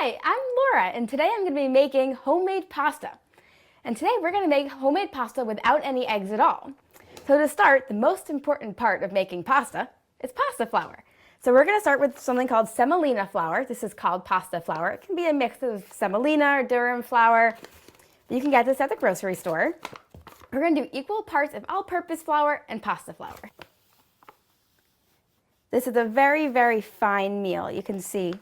Hi, I'm Laura, and today I'm going to be making homemade pasta. And today we're going to make homemade pasta without any eggs at all. So to start, the most important part of making pasta is pasta flour. So we're going to start with something called semolina flour. This is called pasta flour. It can be a mix of semolina or durum flour. You can get this at the grocery store. We're going to do equal parts of all-purpose flour and pasta flour. This is a very, very fine meal. You can see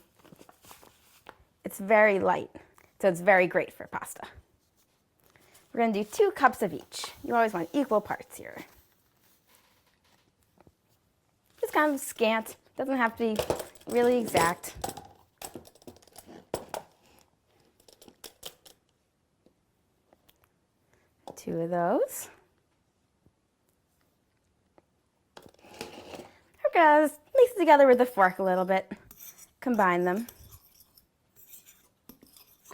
it's very light, so it's very great for pasta. We're going to do 2 cups of each. You always want equal parts here. Just kind of scant. Doesn't have to be really exact. Two of those. We're going to mix it together with a fork a little bit. Combine them.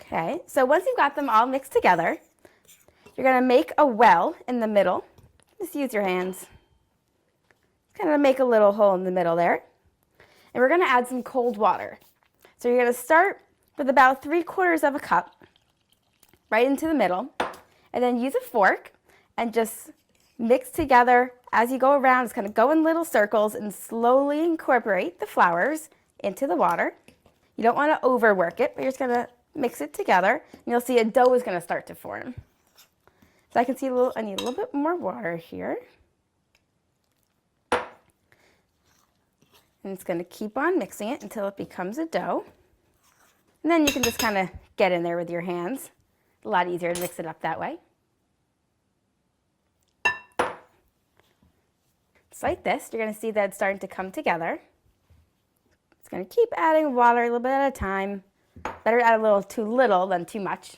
Okay, so once you've got them all mixed together, you're going to make a well in the middle. Just use your hands. Kind of make a little hole in the middle there. And we're going to add some cold water. So you're going to start with about 3/4 of a cup right into the middle. And then use a fork and just mix together as you go around. Just kind of go in little circles and slowly incorporate the flours into the water. You don't want to overwork it, but you're just going to mix it together, and you'll see a dough is going to start to form. So I can see I need a little bit more water here. And it's going to keep on mixing it until it becomes a dough. And then you can just kind of get in there with your hands. A lot easier to mix it up that way. Just like this, you're going to see that it's starting to come together. It's going to keep adding water a little bit at a time. Better add a little too little than too much.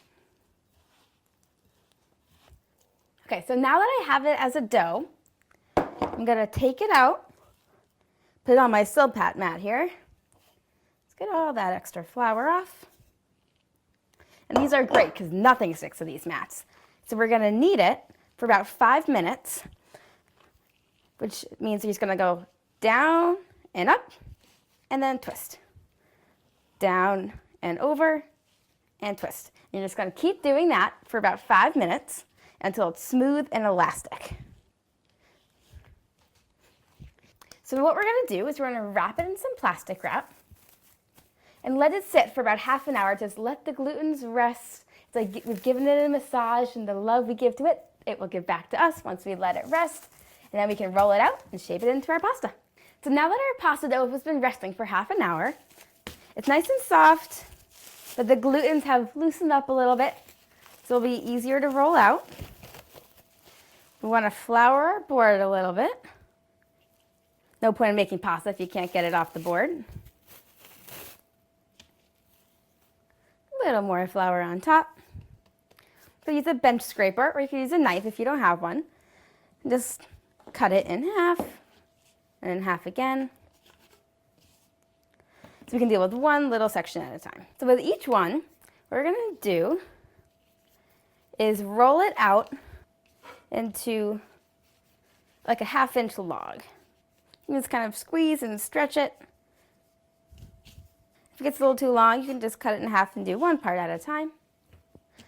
Okay, so now that I have it as a dough, I'm going to take it out, put it on my Silpat mat here. Let's get all that extra flour off. And these are great because nothing sticks to these mats. So we're going to knead it for about 5 minutes, which means you're just going to go down and up and then twist. Down and over and twist. You're just going to keep doing that for about 5 minutes until it's smooth and elastic. So what we're going to do is we're going to wrap it in some plastic wrap and let it sit for about half an hour. Just let the glutens rest. It's like we've given it a massage, and the love we give to it, it will give back to us once we let it rest. And then we can roll it out and shape it into our pasta. So now that our pasta dough has been resting for half an hour, it's nice and soft, but the glutens have loosened up a little bit, so it'll be easier to roll out. We want to flour our board a little bit. No point in making pasta if you can't get it off the board. A little more flour on top. So use a bench scraper, or you can use a knife if you don't have one. And just cut it in half, and in half again. So we can deal with one little section at a time. So with each one, what we're going to do is roll it out into like a 1/2-inch log. You just kind of squeeze and stretch it. If it gets a little too long, you can just cut it in half and do one part at a time.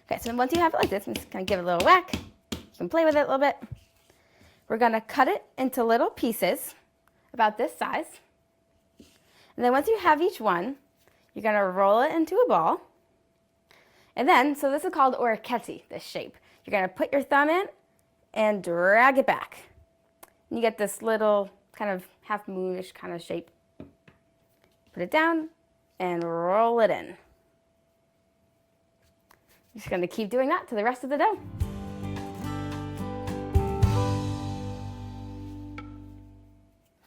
Okay, so once you have it like this, I'm just going to give it a little whack. You can play with it a little bit. We're going to cut it into little pieces about this size. And then once you have each one, you're going to roll it into a ball. And then, so this is called Orecchiette, this shape. You're going to put your thumb in and drag it back. And you get this little kind of half moonish kind of shape. Put it down and roll it in. You're just going to keep doing that to the rest of the dough.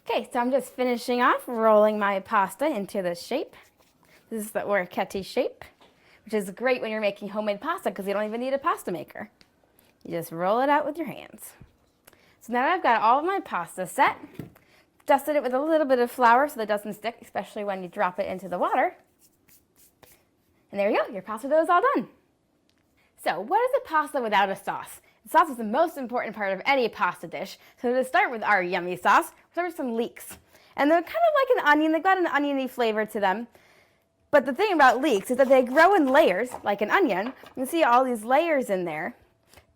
Okay, so I'm just finishing off rolling my pasta into this shape. This is the Orecchiette shape, which is great when you're making homemade pasta because you don't even need a pasta maker. You just roll it out with your hands. So now that I've got all of my pasta set, dusted it with a little bit of flour so that it doesn't stick, especially when you drop it into the water. And there you go, your pasta dough is all done. So what is a pasta without a sauce? The sauce is the most important part of any pasta dish. So to start with our yummy sauce, we'll start with some leeks. And they're kind of like an onion. They've got an oniony flavor to them. But the thing about leeks is that they grow in layers, like an onion. You can see all these layers in there,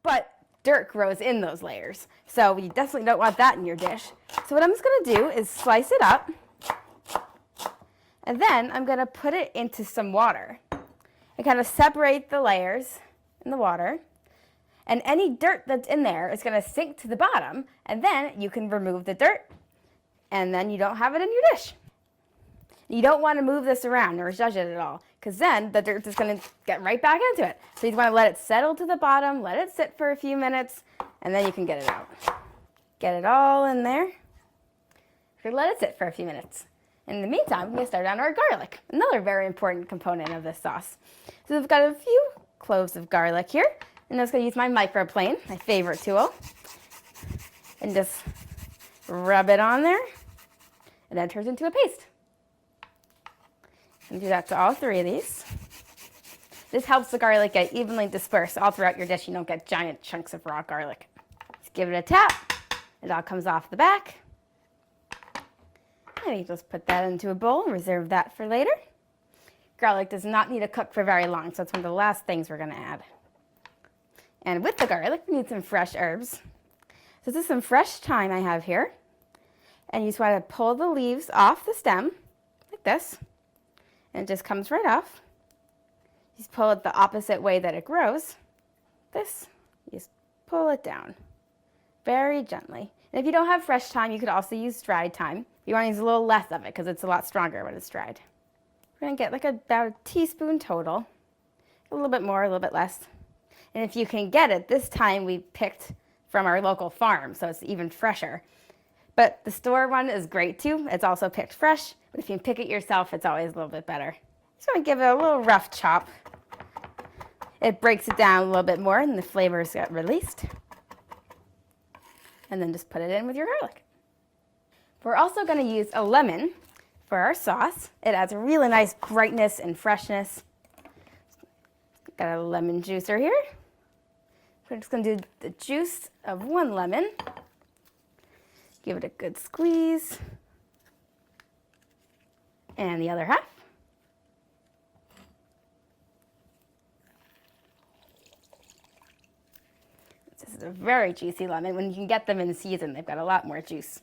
but dirt grows in those layers. So you definitely don't want that in your dish. So what I'm just going to do is slice it up, and then I'm going to put it into some water and kind of separate the layers in the water. And any dirt that's in there is going to sink to the bottom, and then you can remove the dirt, and then you don't have it in your dish. You don't want to move this around or judge it at all, because then the dirt is going to get right back into it. So you want to let it settle to the bottom, let it sit for a few minutes, and then you can get it out. Get it all in there. Let it sit for a few minutes. In the meantime, we can start on our garlic, another very important component of this sauce. So we've got a few cloves of garlic here, and I'm just going to use my microplane, my favorite tool, and just rub it on there, and then it turns into a paste. And do that to all three of these. This helps the garlic get evenly dispersed all throughout your dish. You don't get giant chunks of raw garlic. Just give it a tap. It all comes off the back. And you just put that into a bowl and reserve that for later. Garlic does not need to cook for very long, so it's one of the last things we're going to add. And with the garlic, we need some fresh herbs. So this is some fresh thyme I have here. And you just want to pull the leaves off the stem, like this. And it just comes right off. Just pull it the opposite way that it grows. This, you just pull it down very gently. And if you don't have fresh thyme, you could also use dried thyme. You want to use a little less of it because it's a lot stronger when it's dried. We're going to get like about a teaspoon total. A little bit more, a little bit less. And if you can get it, this time we picked from our local farm, so it's even fresher. But the store one is great too. It's also picked fresh, but if you can pick it yourself, it's always a little bit better. Just want to give it a little rough chop. It breaks it down a little bit more and the flavors get released. And then just put it in with your garlic. We're also going to use a lemon for our sauce. It adds a really nice brightness and freshness. Got a lemon juicer here. We're just going to do the juice of one lemon. Give it a good squeeze. And the other half. This is a very juicy lemon. When you can get them in season, they've got a lot more juice.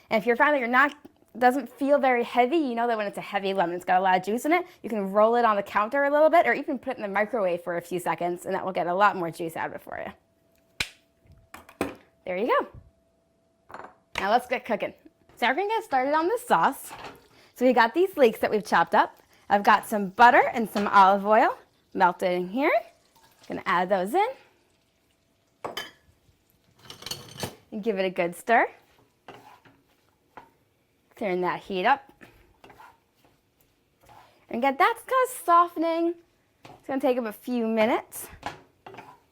And if you're finding that doesn't feel very heavy, you know that when it's a heavy lemon, it's got a lot of juice in it, you can roll it on the counter a little bit or even put it in the microwave for a few seconds and that will get a lot more juice out of it for you. There you go. Now let's get cooking. So we're gonna get started on this sauce. So we got these leeks that we've chopped up. I've got some butter and some olive oil melted in here. Gonna add those in. And give it a good stir. Turn that heat up. And get that kind of softening. It's gonna take up a few minutes.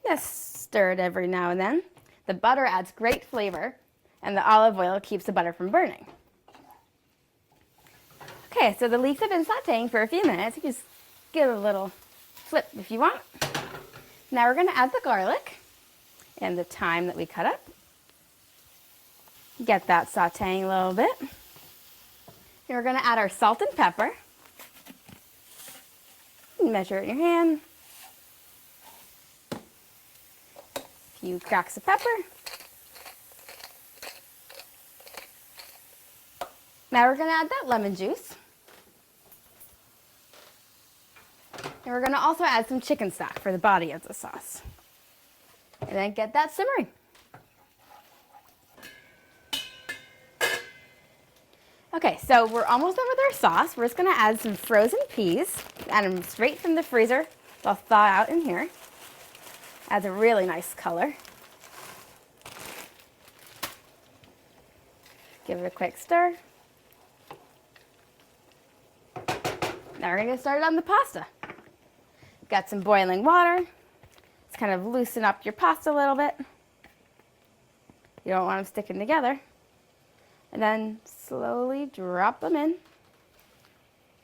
Just stir it every now and then. The butter adds great flavor and the olive oil keeps the butter from burning. Okay, so the leeks have been sauteing for a few minutes. You can just give it a little flip if you want. Now we're gonna add the garlic and the thyme that we cut up. Get that sauteing a little bit. And we're going to add our salt and pepper. Measure it in your hand. A few cracks of pepper. Now we're going to add that lemon juice. And we're going to also add some chicken stock for the body of the sauce. And then get that simmering. Okay, so we're almost done with our sauce. We're just going to add some frozen peas. Add them straight from the freezer. They'll thaw out in here. Adds a really nice color. Give it a quick stir. Now we're going to get started on the pasta. Got some boiling water. Let's kind of loosen up your pasta a little bit. You don't want them sticking together. And then slowly drop them in.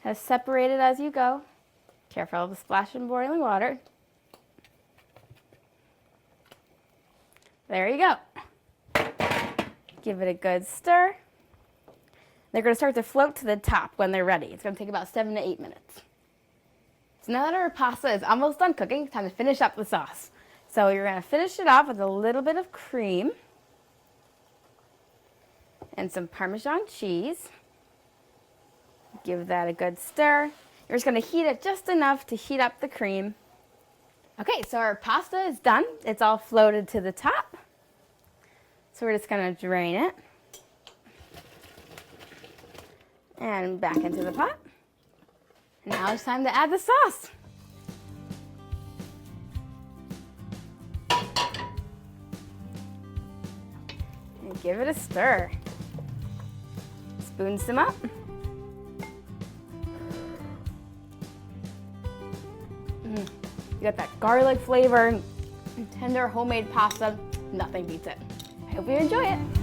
Kind of separate it as you go. Careful of the splash in boiling water. There you go. Give it a good stir. They're going to start to float to the top when they're ready. It's going to take about 7 to 8 minutes. So now that our pasta is almost done cooking, time to finish up the sauce. So you're going to finish it off with a little bit of cream and some Parmesan cheese. Give that a good stir. You're just going to heat it just enough to heat up the cream. Okay, so our pasta is done. It's all floated to the top. So we're just going to drain it. And back into the pot. And now it's time to add the sauce. And give it a stir. Spoon some up. You got that garlic flavor and tender homemade pasta. Nothing beats it. I hope you enjoy it.